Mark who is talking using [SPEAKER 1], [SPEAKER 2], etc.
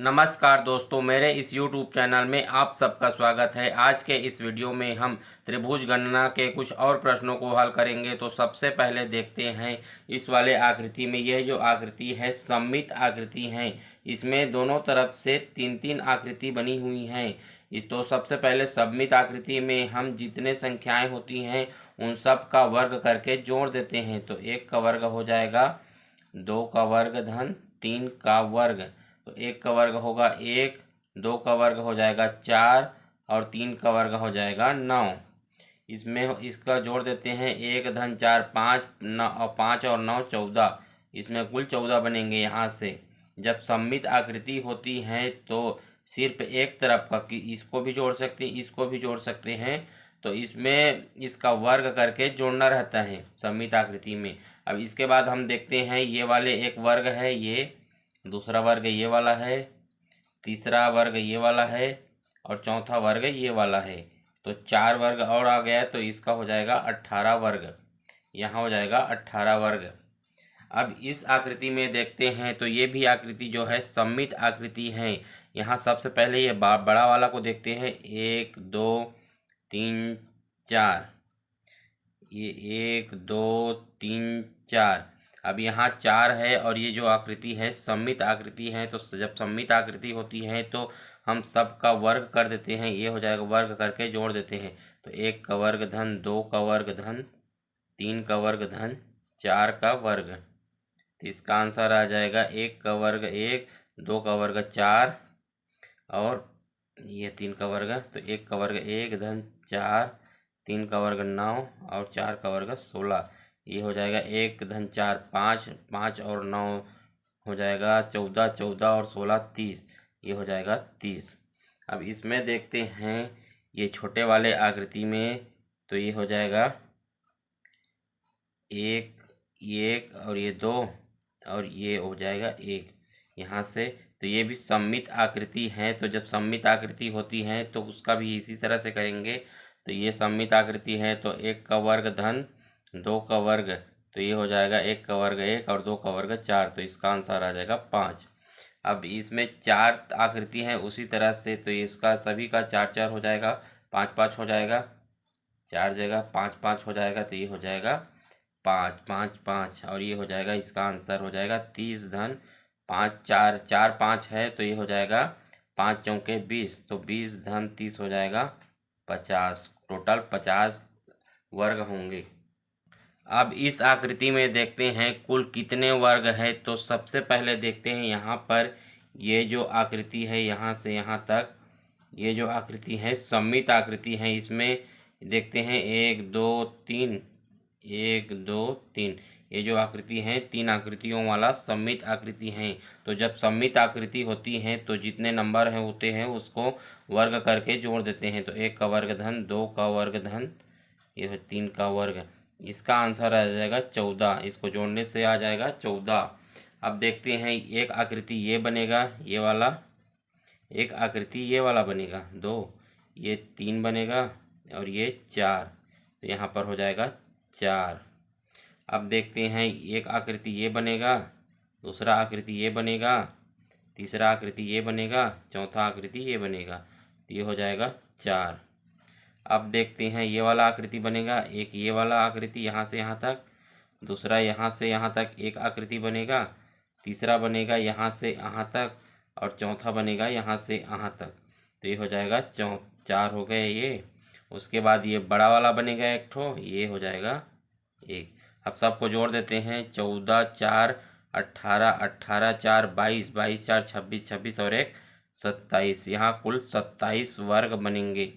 [SPEAKER 1] नमस्कार दोस्तों, मेरे इस YouTube चैनल में आप सबका स्वागत है। आज के इस वीडियो में हम त्रिभुज गणना के कुछ और प्रश्नों को हल करेंगे। तो सबसे पहले देखते हैं इस वाले आकृति में। यह जो आकृति है सममित आकृति है। इसमें दोनों तरफ से तीन तीन आकृति बनी हुई हैं। तो सबसे पहले सममित आकृति में हम जितने संख्याएं होती हैं उन सब का वर्ग करके जोड़ देते हैं। तो 1 का वर्ग हो जाएगा 2 का वर्ग धन 3 का वर्ग। तो 1 का वर्ग होगा 1, 2 का वर्ग हो जाएगा 4 और 3 का वर्ग हो जाएगा 9। इसमें इसका जोड़ देते हैं 1 धन 4 5 9 और 5 और 9 14। इसमें कुल 14 बनेंगे। यहाँ से जब सममित आकृति होती है तो सिर्फ एक तरफ का कि इसको भी जोड़ सकते हैं, इसको भी जोड़ सकते हैं। तो इसमें इसका वर्ग करके जोड़ना रहता है सममित आकृति में। अब इसके बाद हम देखते हैं ये वाले एक वर्ग है, ये दूसरा वर्ग ये वाला है, तीसरा वर्ग ये वाला है और चौथा वर्ग ये वाला है। तो 4 वर्ग और आ गया तो इसका हो जाएगा 18 वर्ग। यहाँ हो जाएगा 18 वर्ग। अब इस आकृति में देखते हैं तो ये भी आकृति जो है सममित आकृति है। यहाँ सबसे पहले ये बड़ा वाला को देखते हैं। 1 2 3 4, ये 1 2 3 4। अब यहाँ 4 है और ये जो आकृति है सममित आकृति है। तो जब सममित आकृति होती है तो हम सब का वर्ग कर देते हैं। ये हो जाएगा वर्ग करके जोड़ देते हैं। तो 1 का वर्ग धन 2 का वर्ग धन 3 का वर्ग धन 4 का वर्ग। तो इसका आंसर आ जाएगा 1 का वर्ग 1, 2 का वर्ग 4 और ये 3 का वर्ग। तो 1 का वर्ग 1 धन 4, 3 का वर्ग 9 और 4 का वर्ग 16। ये हो जाएगा 1 धन 4 5, 5 और 9 हो जाएगा 14, 14 और 16 30। ये हो जाएगा 30। अब इसमें देखते हैं ये छोटे वाले आकृति में। तो ये हो जाएगा 1 1 और ये 2 और ये हो जाएगा 1 यहाँ से। तो ये भी सममित आकृति है। तो जब सममित आकृति होती है तो उसका भी इसी तरह से करेंगे। तो ये सममित आकृति है तो 1 का वर्ग धन 2 का वर्ग। तो ये हो जाएगा 1 का वर्ग 1 और 2 का वर्ग 4। तो इसका आंसर आ जाएगा 5। अब इसमें 4 आकृति है उसी तरह से। तो इसका सभी का 4 4 हो जाएगा, 5 5 हो जाएगा, 4 जगह 5 5 हो जाएगा। तो ये हो जाएगा 5 5 5 और ये हो जाएगा इसका आंसर हो जाएगा 30 धन 5 4 4 5 है। तो ये हो जाएगा 5 चौके 20। तो 20 धन 30 हो जाएगा 50। टोटल 50 वर्ग होंगे। अब इस आकृति में देखते हैं कुल कितने वर्ग है। तो सबसे पहले देखते हैं यहाँ पर ये जो आकृति है यहाँ से यहाँ तक, ये जो आकृति है सममित आकृति है। इसमें देखते हैं 1 2 3, 1 2 3। ये जो आकृति है 3 आकृतियों वाला सममित आकृति है। तो जब सममित आकृति होती है तो जितने नंबर हैं होते हैं उसको वर्ग करके जोड़ देते हैं। तो 1 का वर्ग धन 2 का वर्ग धन ये 3 का वर्ग। इसका आंसर आ जाएगा 14। इसको जोड़ने से आ जाएगा 14। अब देखते हैं एक आकृति ये बनेगा, ये वाला एक आकृति ये वाला बनेगा 2, ये 3 बनेगा और ये 4। तो यहाँ पर हो जाएगा 4। अब देखते हैं एक आकृति ये बनेगा, दूसरा आकृति ये बनेगा, तीसरा आकृति ये बनेगा, चौथा आकृति ये बनेगा। तो ये हो जाएगा 4। अब देखते हैं ये वाला आकृति बनेगा, एक ये वाला आकृति यहाँ से यहाँ तक, दूसरा यहाँ से यहाँ तक एक आकृति बनेगा, तीसरा बनेगा यहाँ से यहाँ तक और चौथा बनेगा यहाँ से यहाँ तक। तो ये हो जाएगा 4 हो गए ये। उसके बाद ये बड़ा वाला बनेगा एक ठो, ये हो जाएगा 1। अब सबको जोड़ देते हैं। 14 4 18, 18 4 22, 22 4 26, 26 और 1 27। यहाँ कुल 27 वर्ग बनेंगे।